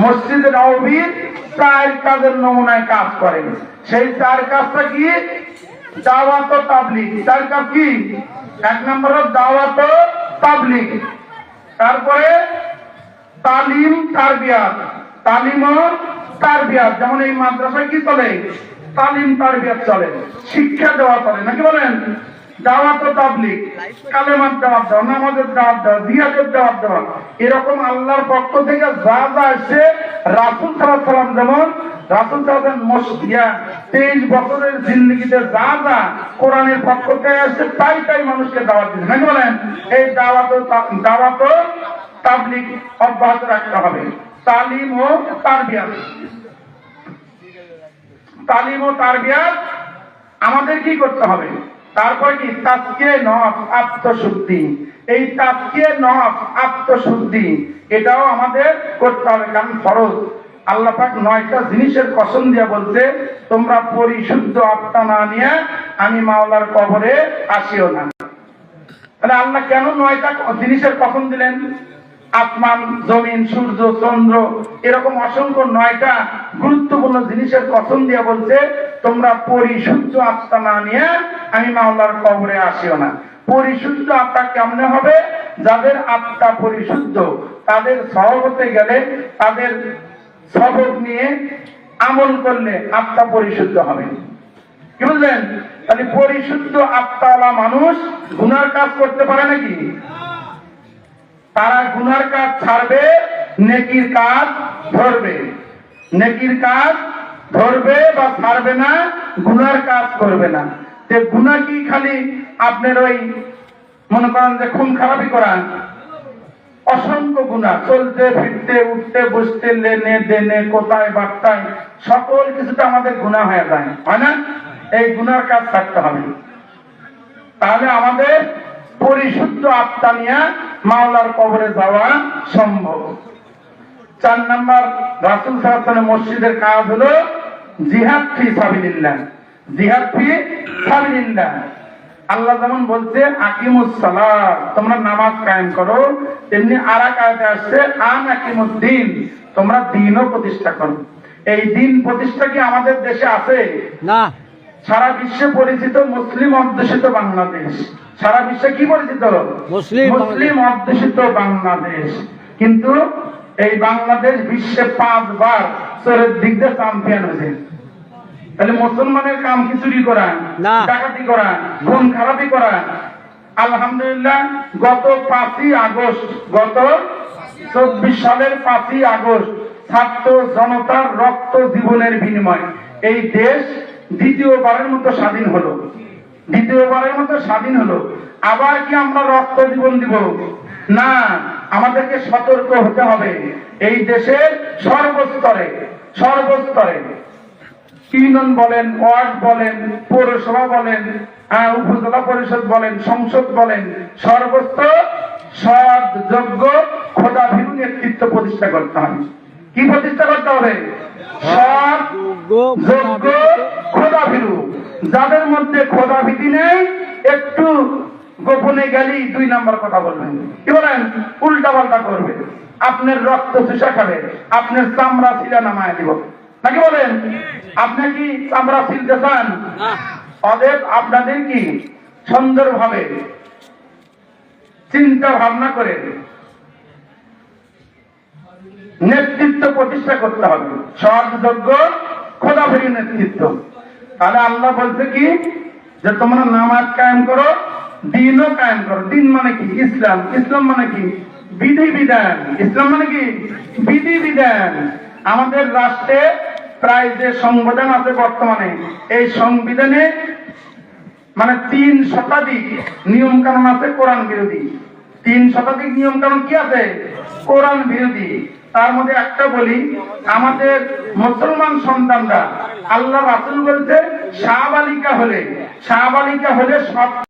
মসজিদে নববীর 4 কাজের নমুনায় কাজ করেন। সেই 4 কাজটা কি? দাওয়াত ও তাবলীগ। 4 কাজ কি? 1 নম্বর দাওয়াত ও তাবলীগ, তারপরে তালিম তারবিয়াত। তালিম ও তারবিয়াত, যেমন এই মাদ্রাসায় কি চলে? তালিম তারবিয়াত চলে, শিক্ষা দেওয়া চলে, নাকি বলেন? দাওয়াত ও তাবলীগ, কালেমার দাওয়াত দেওয়া, নামাজের দাওয়াত দেওয়া, জিহাদের দাওয়াত দেওয়া, এরকম আল্লাহর পক্ষ থেকে যা যা আসছে, রাসূল সাল্লাল্লাহু আলাইহি ওয়াসাল্লাম যেমন রাসূল সাল্লাল্লাহু মসজিদে 23 বছরের জিন্দেগিতে যা যা কোরআনের পক্ষ থেকে আসছে তাই তাই মানুষকে দাওয়াত দিচ্ছে, নাকি বলেন? এই দাওয়াত ও তাবলীগ অব্যাহত রাখতে হবে। তালিম ও তারবিয়াত, তালিম ও তারবিয়াত আমাদের কি করতে হবে? তারপর কি? তাজকিয়ে নফস, আত্মশুদ্ধি। এই তাজকিয়ে নফস, আত্মশুদ্ধি এটাও আমাদের করতে হবে, কারণ ফরজ। আল্লাহ পাক 9টা জিনিসের কসম দিয়ে বলছে, তোমরা পরিশুদ্ধ আত্মা না নিয়ে আমি মাওলার কবরে আসিও না। তাহলে আল্লাহ কেন 9টা জিনিসের কসম দিলেন? আসমান, জমিন, সূর্য, চন্দ্র, এরকম অসংখ্য 9টা গুরুত্বপূর্ণ জিনিসের কসম দিয়ে বলছে, তোমরা পরিশুদ্ধ আত্মা না নিয়ে আমি মাওলার কবরে আসিও না। পরিশুদ্ধ আত্মা কেমনে হবে? যাদের আত্মা পরিশুদ্ধ, তাদের সহবতে গেলে, তাদের সবক নিয়ে আমল করলে আত্মা পরিশুদ্ধ হবে। কি বুঝলেন? তাহলে পরিশুদ্ধ আত্মাওয়ালা মানুষ গুনার কাজ করতে পারে নাকি? তারা গুনার কাজ ছাড়বে, নেকির কাজ ধরবে। নেকির কাজ ধরবে বা ছাড়বে না, গুনার কাজ করবে না। যে গুনাহ কি খালি আপনার ওই মনে করেন যে খুন খারাপি করা? অসংখ্য গুনাহ, চলতে ফিরতে, উঠতে বসতে, লেনে দেনে, কোথায় বার্তায়, সকল কিছুতে আমাদের গুনাহ হয়ে যায়, হয় না? এই গুনার কাজ ছাড়তে হবে। তাহলে আমাদের পরিশুদ্ধ আত্মা নিয়ে মাওলার কবরে যাওয়া সম্ভব। 4 নম্বর রাসূল সাল্লাল্লাহু আলাইহি ওয়াসাল্লাম মসজিদের কাজ হলো জিহাদ ফি সাবিলিল্লাহ। জিহাদ ফি সাবিলিল্লাহ, আল্লাহ যেমন বলছে আকিমুস সালাত, তোমরা নামাজ কায়েম করো, তেমনি আরেক আয়াতে আসছে আন আকিমুদ্দিন, তোমরা দ্বীনও প্রতিষ্ঠা করো। এই দ্বীন প্রতিষ্ঠা কি আমাদের দেশে আছে? না। সারা বিশ্বে পরিচিত মুসলিম অধ্যুষিত বাংলাদেশ। সারা বিশ্বে কি পরিচিত? মুসলিম অধ্যুষিত বাংলাদেশ। কিন্তু এই বাংলাদেশ বিশ্বে 5 বার চোরের দিক দিয়ে চ্যাম্পিয়ন হয়েছে। তাহলে মুসলমানের কাম কি চুরি করা, ডাকাতি করা, খুন খারাপি করা? আলহামদুলিল্লাহ, গত 5ই আগস্ট, গত 24 সালের 5ই আগস্ট ছাত্র জনতার রক্ত জীবনের বিনিময়ে এই দেশ দ্বিতীয়বারের মতো স্বাধীন হলো। দ্বিতীয়বারের মতো স্বাধীন হলো। আবার কি আমরা রক্ত জীবন দিব? না, আমাদেরকে সতর্ক হতে হবে। এই দেশের সর্বস্তরে, সর্বস্তরে, ইউনিয়ন বলেন, ওয়ার্ড বলেন, পৌরসভা বলেন, উপজেলা পরিষদ বলেন, সংসদ বলেন, সর্বত্র সৎ, যোগ্য, খোদাভীরু নেতৃত্ব প্রতিষ্ঠা করতে হবে। কি প্রতিষ্ঠা করতে হবে? সৎ, যোগ্য, খোদাভীরু। যাদের মধ্যে খোদাভীতি নেই, একটু গোপনে গেলেই 2 নম্বর কথা বলবেন, কি বলেন? উল্টা পাল্টা করবে, আপনার রক্ত চুষা খাবে, আপনার চামড়া ছিলা নামায় দিব, নাকি বলেন? আপনি কি চামড়া ছিলতে চান? অতএব আপনাদের কি সুন্দরভাবে চিন্তা ভাবনা করে নেতৃত্ব প্রতিষ্ঠা করতে হবে, সৎ, যোগ্য, খোদাভীরু নেতৃত্ব। তাহলে আল্লাহ বলছে কি, যে তোমরা নামাজ কায়েম করো, দ্বীনও কায়েম করো। দ্বীন মানে কি? ইসলাম। ইসলাম মানে কি? বিধি বিধান। ইসলাম মানে কি? বিধি বিধান। আমাদের রাষ্ট্রে প্রায় যে সংবিধান আছে বর্তমানে, এই সংবিধানে মানে 3 শতাধিক নিয়ম কানুন আছে কোরআন বিরোধী। 3 শতাধিক নিয়ম কানুন কি আছে? কোরআন বিরোধী। তার মধ্যে একটা বলি, আমাদের মুসলমান সন্তানরা, আল্লাহ রাসূল বলছে শাহবালিকা হলে সব